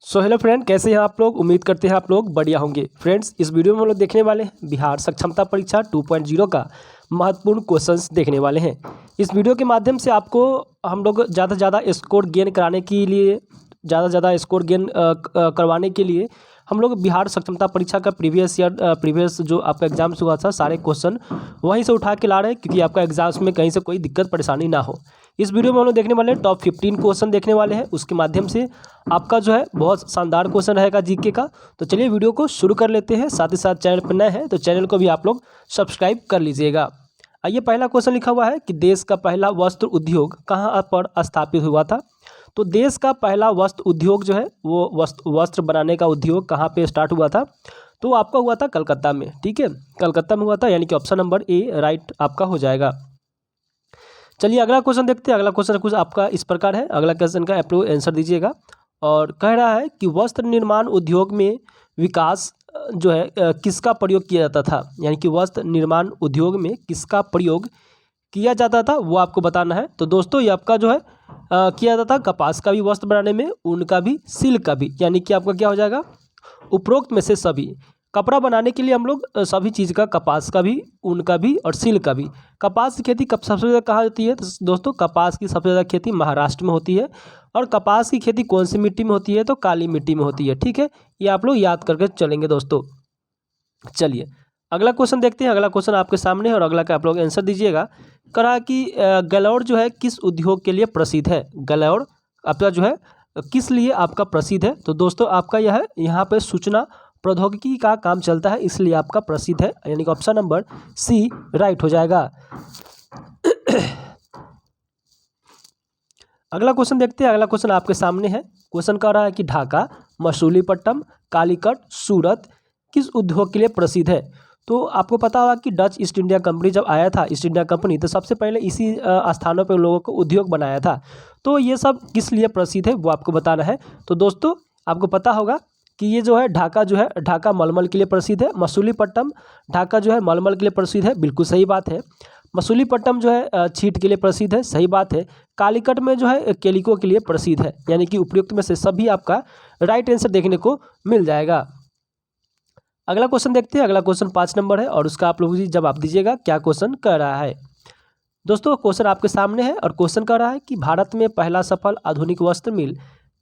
So hello friend, कैसे हैं आप लोग। उम्मीद करते हैं आप लोग बढ़िया होंगे। फ्रेंड्स, इस वीडियो में हम लोग देखने वाले हैं बिहार सक्षमता परीक्षा 2.0 का महत्वपूर्ण क्वेश्चंस देखने वाले हैं। इस वीडियो के माध्यम से आपको हम लोग ज़्यादा से ज़्यादा स्कोर गेन कराने के लिए करवाने के लिए हम लोग बिहार सक्षमता परीक्षा का प्रीवियस जो आपका एग्जाम्स हुआ था सारे क्वेश्चन वहीं से उठा के ला रहे हैं, क्योंकि आपका एग्जाम्स में कहीं से कोई दिक्कत परेशानी ना हो। इस वीडियो में हम लोग देखने वाले हैं टॉप 15 क्वेश्चन देखने वाले हैं। उसके माध्यम से आपका जो है बहुत शानदार क्वेश्चन रहेगा जीके का। तो चलिए वीडियो को शुरू कर लेते हैं। साथ ही साथ चैनल पर नए हैं तो चैनल को भी आप लोग सब्सक्राइब कर लीजिएगा। आइए, पहला क्वेश्चन लिखा हुआ है कि देश का पहला वस्त्र उद्योग कहाँ पर स्थापित हुआ था। तो देश का पहला वस्त्र उद्योग जो है वो वस्त्र बनाने का उद्योग कहाँ पे स्टार्ट हुआ था, तो आपका हुआ था कलकत्ता में। ठीक है, कलकत्ता में हुआ था, यानी कि ऑप्शन नंबर ए राइट आपका हो जाएगा। चलिए अगला क्वेश्चन देखते हैं। अगला क्वेश्चन कुछ आपका इस प्रकार है। अगला क्वेश्चन का आप लोग आंसर दीजिएगा। और कह रहा है कि वस्त्र निर्माण उद्योग में विकास जो है किसका प्रयोग किया जाता था, यानी कि वस्त्र निर्माण उद्योग में किसका प्रयोग किया जाता था वो आपको बताना है। तो दोस्तों ये आपका जो है किया जाता था कपास का भी वस्त्र बनाने में, ऊन का भी, सिल्क का भी, यानी कि आपका क्या हो जाएगा उपरोक्त में से सभी। कपड़ा बनाने के लिए हम लोग सभी चीज़ का, कपास का भी, ऊन का भी और सिल्क का भी। कपास की खेती कब सबसे ज़्यादा कहाँ होती है, तो दोस्तों कपास की सबसे ज़्यादा खेती महाराष्ट्र में होती है। और कपास की खेती कौन सी मिट्टी में होती है, तो काली मिट्टी में होती है। ठीक है, ये आप लोग याद करके चलेंगे दोस्तों। चलिए अगला क्वेश्चन देखते हैं। अगला क्वेश्चन आपके सामने है और अगला का आप लोग आंसर दीजिएगा। कहा कि गलौड़ जो है किस उद्योग के लिए प्रसिद्ध है। गलौड़ आपका जो है किस लिए आपका प्रसिद्ध है, तो दोस्तों आपका यह है यहाँ पे सूचना प्रौद्योगिकी का काम चलता है, इसलिए आपका प्रसिद्ध है, यानी कि ऑप्शन नंबर सी राइट हो जाएगा। अगला क्वेश्चन देखते हैं। अगला क्वेश्चन आपके सामने है। क्वेश्चन कह रहा है कि ढाका, मछलीपट्टनम, कालीकट, सूरत किस उद्योग के लिए प्रसिद्ध है। तो आपको पता होगा कि डच ईस्ट इंडिया कंपनी जब आया था, ईस्ट इंडिया कंपनी, तो सबसे पहले इसी स्थानों पर लोगों को उद्योग बनाया था। तो ये सब किस लिए प्रसिद्ध है वो आपको बताना है। तो दोस्तों आपको पता होगा कि ये जो है ढाका जो है, ढाका मलमल के लिए प्रसिद्ध है। मछलीपट्टनम ढाका जो है मलमल के लिए प्रसिद्ध है, बिल्कुल सही बात है। मछलीपट्टनम जो है छीट के लिए प्रसिद्ध है, सही बात है। कालीकट में जो है केलिको के लिए प्रसिद्ध है, यानी कि उपयुक्त में से सभी आपका राइट आंसर देखने को मिल जाएगा। अगला क्वेश्चन देखते हैं। अगला क्वेश्चन 5 नंबर है और उसका आप लोग जवाब दीजिएगा क्या क्वेश्चन कर रहा है। दोस्तों क्वेश्चन आपके सामने है और क्वेश्चन कर रहा है कि भारत में पहला सफल आधुनिक वस्त्र मिल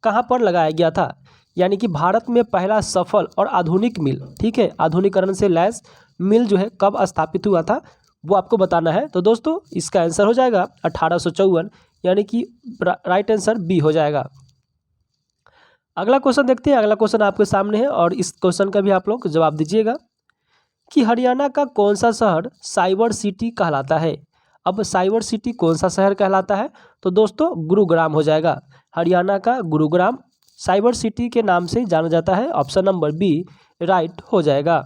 कहाँ पर लगाया गया था, यानी कि भारत में पहला सफल और आधुनिक मिल, ठीक है, आधुनिकरण से लैस मिल जो है कब स्थापित हुआ था वो आपको बताना है। तो दोस्तों इसका आंसर हो जाएगा 1854, यानी कि राइट आंसर बी हो जाएगा। अगला क्वेश्चन देखते हैं। अगला क्वेश्चन आपके सामने है और इस क्वेश्चन का भी आप लोग जवाब दीजिएगा कि हरियाणा का कौन सा शहर साइबर सिटी कहलाता है। अब साइबर सिटी कौन सा शहर कहलाता है, तो दोस्तों गुरुग्राम हो जाएगा। हरियाणा का गुरुग्राम साइबर सिटी के नाम से जाना जाता है, ऑप्शन नंबर बी राइट हो जाएगा।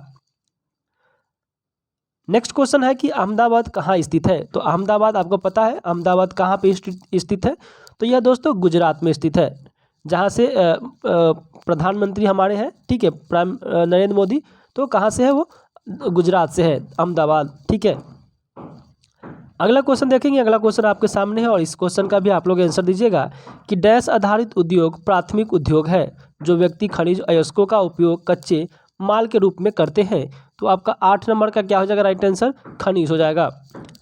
नेक्स्ट क्वेश्चन है कि अहमदाबाद कहाँ स्थित है। तो अहमदाबाद आपको पता है अहमदाबाद कहाँ पे स्थित है, तो यह दोस्तों गुजरात में स्थित है, जहाँ से प्रधानमंत्री हमारे हैं, ठीक है, प्राइम नरेंद्र मोदी, तो कहाँ से है वो गुजरात से है, अहमदाबाद। ठीक है, अगला क्वेश्चन देखेंगे। अगला क्वेश्चन आपके सामने है और इस क्वेश्चन का भी आप लोग आंसर दीजिएगा कि डैश आधारित उद्योग प्राथमिक उद्योग है जो व्यक्ति खनिज अयस्कों का उपयोग कच्चे माल के रूप में करते हैं। तो आपका 8 नंबर का क्या हो जाएगा राइट आंसर, खनिज हो जाएगा।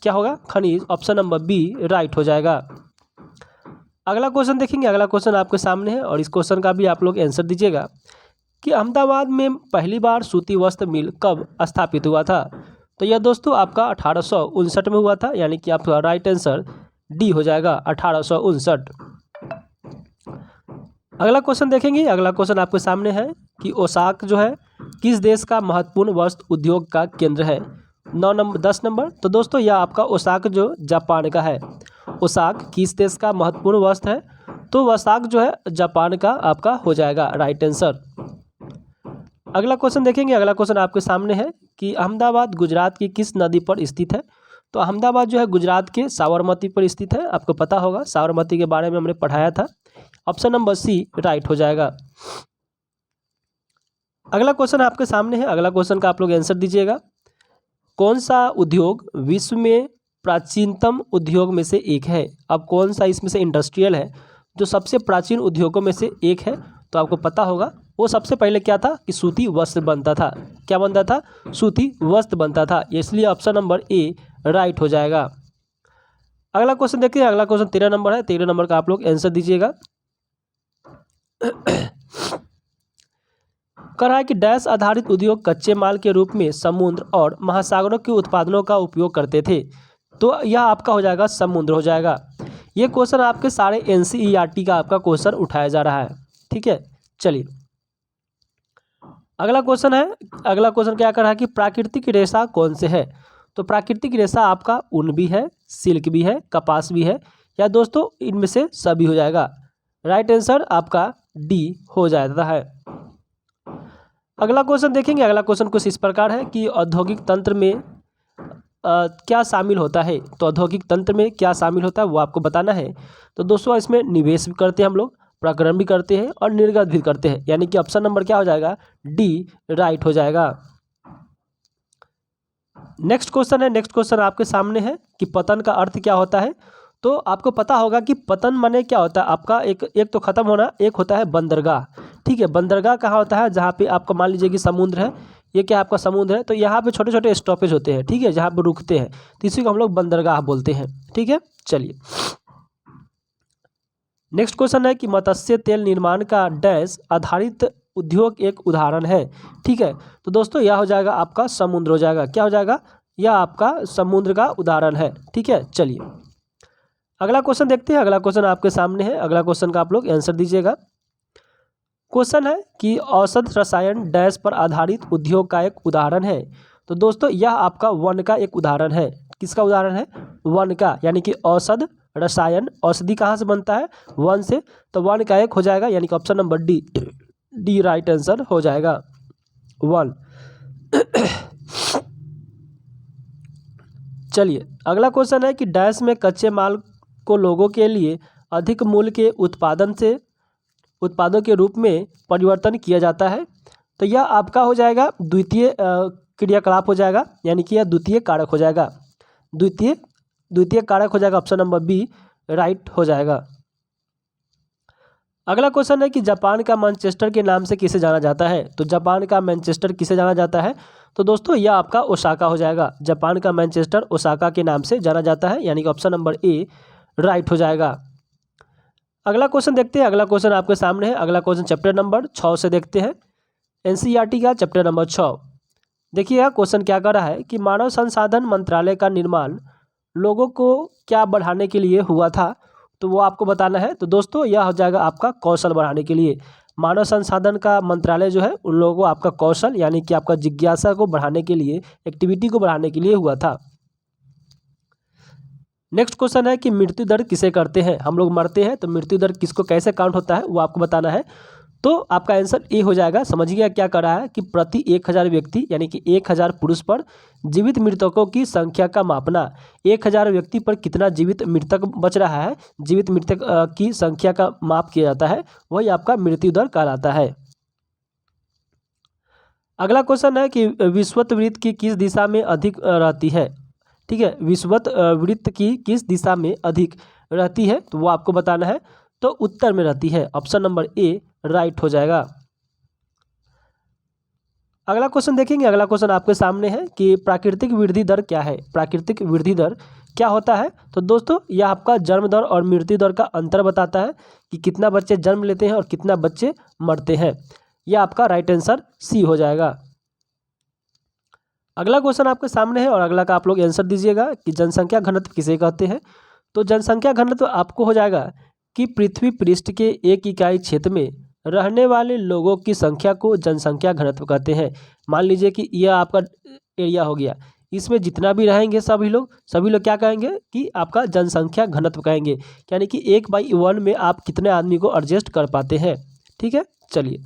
क्या होगा, खनिज, ऑप्शन नंबर बी राइट हो जाएगा। अगला क्वेश्चन देखेंगे। अगला क्वेश्चन आपके सामने है और इस क्वेश्चन का भी आप लोग आंसर दीजिएगा कि अहमदाबाद में पहली बार सूती वस्त्र मिल कब स्थापित हुआ था। तो यह दोस्तों आपका 1859 में हुआ था, यानी कि आपका राइट आंसर डी हो जाएगा, 1859। अगला क्वेश्चन देखेंगे। अगला क्वेश्चन आपके सामने है कि ओसाक जो है किस देश का महत्वपूर्ण वस्त्र उद्योग का केंद्र है। 10 नंबर, तो दोस्तों यह आपका ओसाक जो जापान का है। ओसाक किस देश का महत्वपूर्ण वस्त्र है, तो ओसाक जो है जापान का आपका हो जाएगा राइट आंसर। अगला क्वेश्चन देखेंगे। अगला क्वेश्चन आपके सामने है कि अहमदाबाद गुजरात की किस नदी पर स्थित है। तो अहमदाबाद जो है गुजरात के साबरमती पर स्थित है, आपको पता होगा साबरमती के बारे में हमने पढ़ाया था, ऑप्शन नंबर सी राइट हो जाएगा। अगला क्वेश्चन आपके सामने है। अगला क्वेश्चन का आप लोग आंसर दीजिएगा। कौन सा उद्योग विश्व में प्राचीनतम उद्योग में से एक है। अब कौन सा इसमें से इंडस्ट्रियल है जो सबसे प्राचीन उद्योगों में से एक है, तो आपको पता होगा वो सबसे पहले क्या था कि सूती वस्त्र बनता था। क्या बनता था? सूती वस्त्र बनता था, इसलिए ऑप्शन नंबर ए राइट हो जाएगा। अगला क्वेश्चन देखिए, अगला क्वेश्चन 13 नंबर है। 13 नंबर का आप लोग आंसर दीजिएगा। कह रहा है कि डैश आधारित उद्योग कच्चे माल के रूप में समुद्र और महासागरों के उत्पादनों का उपयोग करते थे। तो यह आपका हो जाएगा समुद्र हो जाएगा। ये क्वेश्चन आपके सारे NCERT का आपका क्वेश्चन उठाया जा रहा है। ठीक है, चलिए अगला क्वेश्चन है। अगला क्वेश्चन क्या कर रहा है कि प्राकृतिक रेशा कौन से है? तो प्राकृतिक रेशा आपका ऊन भी है, सिल्क भी है, कपास भी है, या दोस्तों इनमें से सभी हो जाएगा। राइट आंसर आपका डी हो जाता है। अगला क्वेश्चन देखेंगे। अगला क्वेश्चन कुछ इस प्रकार है कि औद्योगिक तंत्र में क्या शामिल होता है? तो औद्योगिक तंत्र में क्या शामिल होता है वो आपको बताना है। तो दोस्तों इसमें निवेश भी करते हैं हम लोग, प्रकरण भी करते हैं और निर्गत भी करते हैं, यानी कि ऑप्शन नंबर क्या हो जाएगा? डी राइट हो जाएगा। नेक्स्ट क्वेश्चन है। नेक्स्ट क्वेश्चन आपके सामने है कि पतन का अर्थ क्या होता है? तो आपको पता होगा कि पतन माने क्या होता है आपका, एक तो खत्म होना, एक होता है बंदरगाह। ठीक है, बंदरगाह कहाँ होता है? जहाँ पे आपका मान लीजिए कि समुद्र है, ये क्या आपका समुद्र है, तो यहाँ पे छोटे छोटे स्टॉपेज होते हैं। ठीक है, जहाँ पे रुकते हैं, तो इसी को हम लोग बंदरगाह बोलते हैं। ठीक है, चलिए नेक्स्ट क्वेश्चन है कि मत्स्य तेल निर्माण का डैश आधारित उद्योग एक उदाहरण है। ठीक है, तो दोस्तों यह हो जाएगा आपका समुद्र हो जाएगा। क्या हो जाएगा? यह आपका समुद्र का उदाहरण है। ठीक है, चलिए अगला क्वेश्चन देखते हैं। अगला क्वेश्चन आपके सामने है। अगला क्वेश्चन का आप लोग आंसर दीजिएगा। क्वेश्चन है कि औषध रसायन डैश पर आधारित उद्योग का एक उदाहरण है। तो दोस्तों यह आपका वन का एक उदाहरण है। किसका उदाहरण है? वन का, यानी कि औषध रसायन, औषधि कहाँ से बनता है? वन से, तो वन का एक हो जाएगा, यानी कि option number D, D right answer हो जाएगा, वन। चलिए अगला क्वेश्चन है कि डैश में कच्चे माल को लोगों के लिए अधिक मूल्य के उत्पादों के रूप में परिवर्तन किया जाता है। तो यह आपका हो जाएगा द्वितीय क्रियाकलाप हो जाएगा, यानी कि यह द्वितीय कारक हो जाएगा। द्वितीय कारक हो जाएगा, ऑप्शन नंबर बी राइट हो जाएगा। अगला क्वेश्चन है कि जापान का मैनचेस्टर के नाम से किसे जाना जाता है? तो जापान का मैनचेस्टर किसे जाना जाता है? तो दोस्तों यह आपका ओसाका हो जाएगा। जापान का मैनचेस्टर ओसाका के नाम से जाना जाता है, यानी कि ऑप्शन नंबर ए राइट हो जाएगा। अगला क्वेश्चन देखते हैं। अगला क्वेश्चन आपके सामने है। अगला क्वेश्चन चैप्टर नंबर 6 से देखते हैं, NCERT का चैप्टर नंबर 6। देखिए यह क्वेश्चन क्या कर रहा है कि मानव संसाधन मंत्रालय का निर्माण लोगों को क्या बढ़ाने के लिए हुआ था? तो वो आपको बताना है। तो दोस्तों यह हो जाएगा आपका कौशल बढ़ाने के लिए। मानव संसाधन का मंत्रालय जो है उन लोगों को आपका कौशल, यानी कि आपका जिज्ञासा को बढ़ाने के लिए, एक्टिविटी को बढ़ाने के लिए हुआ था। नेक्स्ट क्वेश्चन है कि मृत्यु दर किसे करते हैं? हम लोग मरते हैं तो मृत्यु दर किसको कैसे काउंट होता है वो आपको बताना है। तो आपका आंसर ए हो जाएगा। समझिए क्या कर रहा है कि प्रति 1000 व्यक्ति, यानी कि 1000 पुरुष पर जीवित मृतकों की संख्या का मापना। 1000 व्यक्ति पर कितना जीवित मृतक बच रहा है, जीवित मृतक की संख्या का माप किया जाता है, वही आपका मृत्यु दर कहलाता है। अगला क्वेश्चन है कि विषुवत वृत्त की किस दिशा में अधिक रहती है? ठीक है, विषुवत वृत्त की किस दिशा में अधिक रहती है तो वो आपको बताना है। तो उत्तर में रहती है, ऑप्शन नंबर ए राइट हो जाएगा। अगला क्वेश्चन देखेंगे। अगला क्वेश्चन आपके सामने है कि प्राकृतिक वृद्धि दर क्या है? प्राकृतिक वृद्धि दर क्या होता है? तो दोस्तों यह आपका जन्म दर और मृत्यु दर का अंतर बताता है कि कितना बच्चे जन्म लेते हैं और कितना बच्चे मरते हैं। यह आपका राइट आंसर सी हो जाएगा। अगला क्वेश्चन आपके सामने है और अगला का आप लोग आंसर दीजिएगा कि जनसंख्या घनत्व किसे कहते हैं? तो जनसंख्या घनत्व आपको हो जाएगा कि पृथ्वी पृष्ठ के एक इकाई क्षेत्र में रहने वाले लोगों की संख्या को जनसंख्या घनत्व कहते हैं। मान लीजिए कि यह आपका एरिया हो गया, इसमें जितना भी रहेंगे सभी लोग क्या कहेंगे कि आपका जनसंख्या घनत्व कहेंगे, यानी कि 1/1 में आप कितने आदमी को एडजस्ट कर पाते हैं। ठीक है, चलिए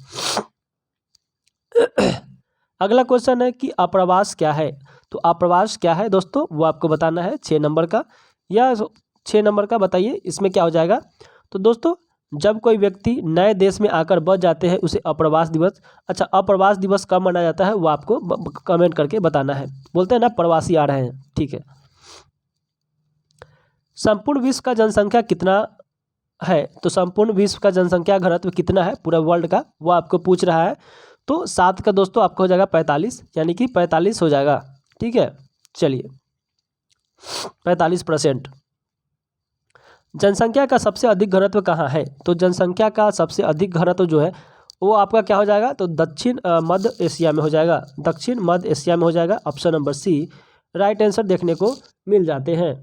अगला क्वेश्चन है कि अप्रवास क्या है? तो अप्रवास क्या है दोस्तों वो आपको बताना है। 6 नंबर का, या 6 नंबर का बताइए इसमें क्या हो जाएगा। तो दोस्तों जब कोई व्यक्ति नए देश में आकर बस जाते हैं उसे अप्रवास दिवस, अच्छा अप्रवास दिवस कब मनाया जाता है वो आपको कमेंट करके बताना है। बोलते हैं ना प्रवासी आ रहे हैं। ठीक है, संपूर्ण विश्व का जनसंख्या कितना है, तो संपूर्ण विश्व का जनसंख्या घनत्व कितना है पूरा वर्ल्ड का, वो आपको पूछ रहा है। तो 7 का दोस्तों आपका हो जाएगा 45, यानी कि 45 हो जाएगा। ठीक है, चलिए 45%। जनसंख्या का सबसे अधिक घनत्व कहाँ है? तो जनसंख्या का सबसे अधिक घनत्व जो है वो आपका क्या हो जाएगा? तो दक्षिण मध्य एशिया में हो जाएगा, दक्षिण मध्य एशिया में हो जाएगा। Option number C right answer देखने को मिल जाते हैं।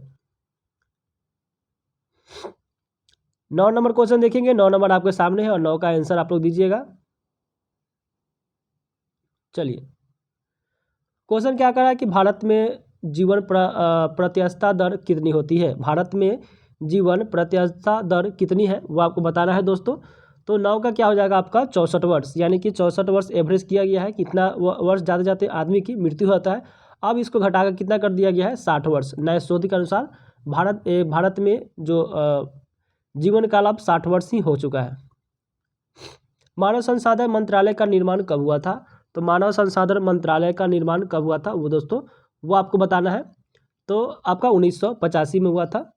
9 नंबर क्वेश्चन देखेंगे। 9 नंबर आपके सामने है और 9 का आंसर आप लोग दीजिएगा। चलिए क्वेश्चन क्या कर रहा है कि भारत में जीवन प्रत्याशा दर कितनी होती है? भारत में जीवन प्रत्याशा दर कितनी है वो आपको बताना है दोस्तों। तो 9 का क्या हो जाएगा आपका 64 वर्ष, यानी कि 64 वर्ष एवरेज किया गया है। कितना वर्ष जाते जाते आदमी की मृत्यु होता है। अब इसको घटाकर कितना कर दिया गया है? 60 वर्ष। नए शोध के अनुसार भारत में जो जीवन काल अब 60 वर्ष ही हो चुका है। मानव संसाधन मंत्रालय का निर्माण कब हुआ था? तो मानव संसाधन मंत्रालय का निर्माण कब हुआ था वो दोस्तों वो आपको बताना है। तो आपका 1985 में हुआ था,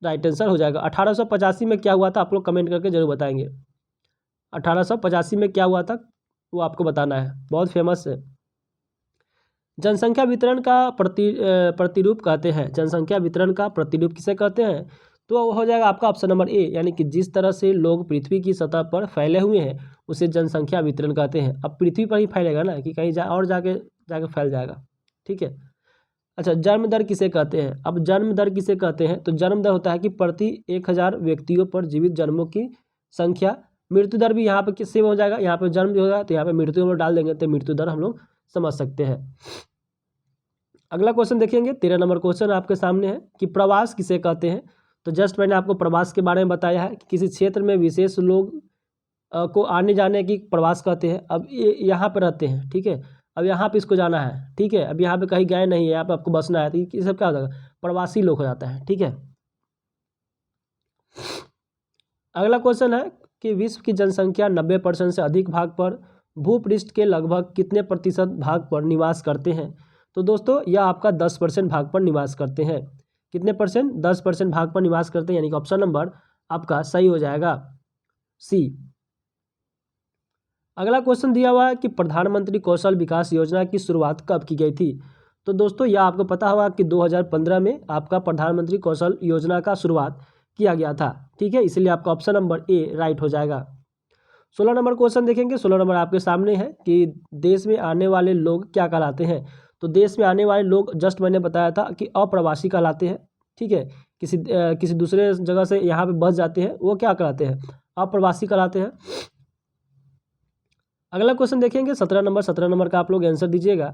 राइट आंसर हो जाएगा। 1885 में क्या हुआ था आप लोग कमेंट करके जरूर बताएंगे। 1885 में क्या हुआ था वो आपको बताना है, बहुत फेमस है। जनसंख्या वितरण का प्रतिरूप कहते हैं। जनसंख्या वितरण का प्रतिरूप किसे कहते हैं? तो हो जाएगा आपका ऑप्शन नंबर ए, यानी कि जिस तरह से लोग पृथ्वी की सतह पर फैले हुए हैं उसे जनसंख्या वितरण कहते हैं। अब पृथ्वी पर ही फैलेगा ना, कि कहीं और जाके फैल जाएगा। ठीक है, अच्छा जन्म दर किसे कहते हैं? अब जन्म दर किसे कहते हैं? तो जन्म दर होता है कि प्रति 1000 व्यक्तियों पर जीवित जन्मों की संख्या। मृत्यु दर भी यहाँ पे किससे हो जाएगा? यहाँ पे जन्म जो होगा तो यहाँ पे मृत्यु हम लोग डाल देंगे तो मृत्यु दर हम लोग समझ सकते हैं। अगला क्वेश्चन देखेंगे। 13 नंबर क्वेश्चन आपके सामने है कि प्रवास किसे कहते हैं? तो जस्ट मैंने आपको प्रवास के बारे में बताया है कि किसी क्षेत्र में विशेष लोग को आने जाने की प्रवास कहते हैं। अब ये यहाँ पर रहते हैं, ठीक है, अब यहाँ पे इसको जाना है, ठीक है, अब यहाँ पे कहीं गए नहीं है, यहाँ पे आपको बसना है, तो ये सब क्या हो जाएगा? प्रवासी लोग हो जाता है। ठीक है, अगला क्वेश्चन है कि विश्व की जनसंख्या 90% से अधिक भाग पर भूपृष्ठ के लगभग कितने प्रतिशत भाग पर निवास करते हैं? तो दोस्तों यह आपका 10% भाग पर निवास करते हैं। कितने परसेंट? 10% भाग पर निवास करते हैं, यानी कि ऑप्शन नंबर आपका सही हो जाएगा सी। अगला क्वेश्चन दिया हुआ है कि प्रधानमंत्री कौशल विकास योजना की शुरुआत कब की गई थी? तो दोस्तों यह आपको पता होगा कि 2015 में आपका प्रधानमंत्री कौशल योजना का शुरुआत किया गया था। ठीक है, इसलिए आपका ऑप्शन नंबर ए राइट हो जाएगा। 16 नंबर क्वेश्चन देखेंगे। 16 नंबर आपके सामने है कि देश में आने वाले लोग क्या कहलाते हैं? तो देश में आने वाले लोग जस्ट मैंने बताया था कि अप्रवासी कहलाते हैं। ठीक है, किसी दूसरे जगह से यहाँ पे बस जाते हैं वो क्या कहलाते हैं? अप्रवासी कहलाते हैं। अगला क्वेश्चन देखेंगे 17 नंबर। 17 नंबर का आप लोग आंसर दीजिएगा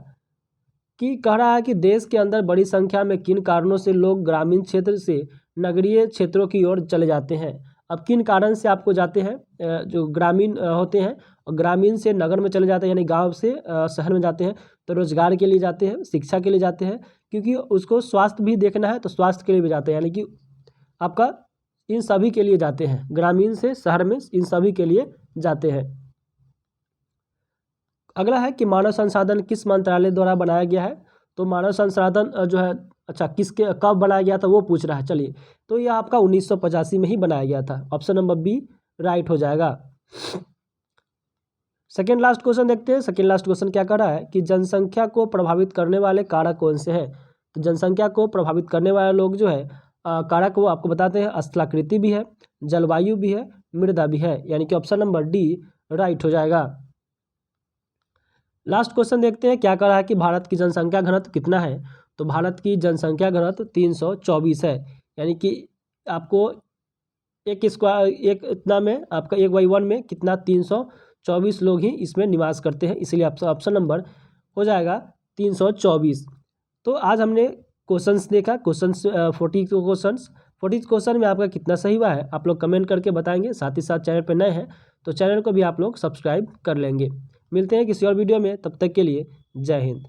कि कह रहा है कि देश के अंदर बड़ी संख्या में किन कारणों से लोग ग्रामीण क्षेत्र से नगरीय क्षेत्रों की ओर चले जाते हैं? अब किन कारण से आपको जाते हैं? जो ग्रामीण होते हैं और ग्रामीण से नगर में चले जाते हैं, यानी गांव से शहर में जाते हैं। तो रोजगार के लिए जाते हैं, शिक्षा के लिए जाते हैं, क्योंकि उसको स्वास्थ्य भी देखना है तो स्वास्थ्य के लिए भी जाते हैं, यानी कि आपका इन सभी के लिए जाते हैं। ग्रामीण से शहर में इन सभी के लिए जाते हैं। अगला है कि मानव संसाधन किस मंत्रालय द्वारा बनाया गया है? तो मानव संसाधन जो है, अच्छा किसके कब बनाया गया था वो पूछ रहा है। चलिए, तो यह आपका 1985 में ही बनाया गया था। ऑप्शन नंबर बी राइट हो जाएगा। सेकेंड लास्ट क्वेश्चन देखते हैं। सेकेंड लास्ट क्वेश्चन क्या कर रहा है कि जनसंख्या को प्रभावित करने वाले कारक कौन से हैं? तो जनसंख्या को प्रभावित करने वाले लोग जो है कारक वो आपको बताते हैं। स्थलाकृति भी है, जलवायु भी है, मृदा भी है, यानी कि ऑप्शन नंबर डी राइट हो जाएगा। लास्ट क्वेश्चन देखते हैं क्या कह रहा है कि भारत की जनसंख्या घनत्व कितना है? तो भारत की जनसंख्या घनत्व 324 है, यानी कि आपको एक इतना में आपका 1/1 में कितना 324 लोग ही इसमें निवास करते हैं, इसलिए आपका ऑप्शन नंबर हो जाएगा 324। तो आज हमने क्वेश्चंस देखा, क्वेश्चंस 40 क्वेश्चन में आपका कितना सही हुआ है आप लोग कमेंट करके बताएंगे। साथ ही साथ चैनल पर नए हैं तो चैनल को भी आप लोग सब्सक्राइब कर लेंगे। मिलते हैं किसी और वीडियो में, तब तक के लिए जय हिंद।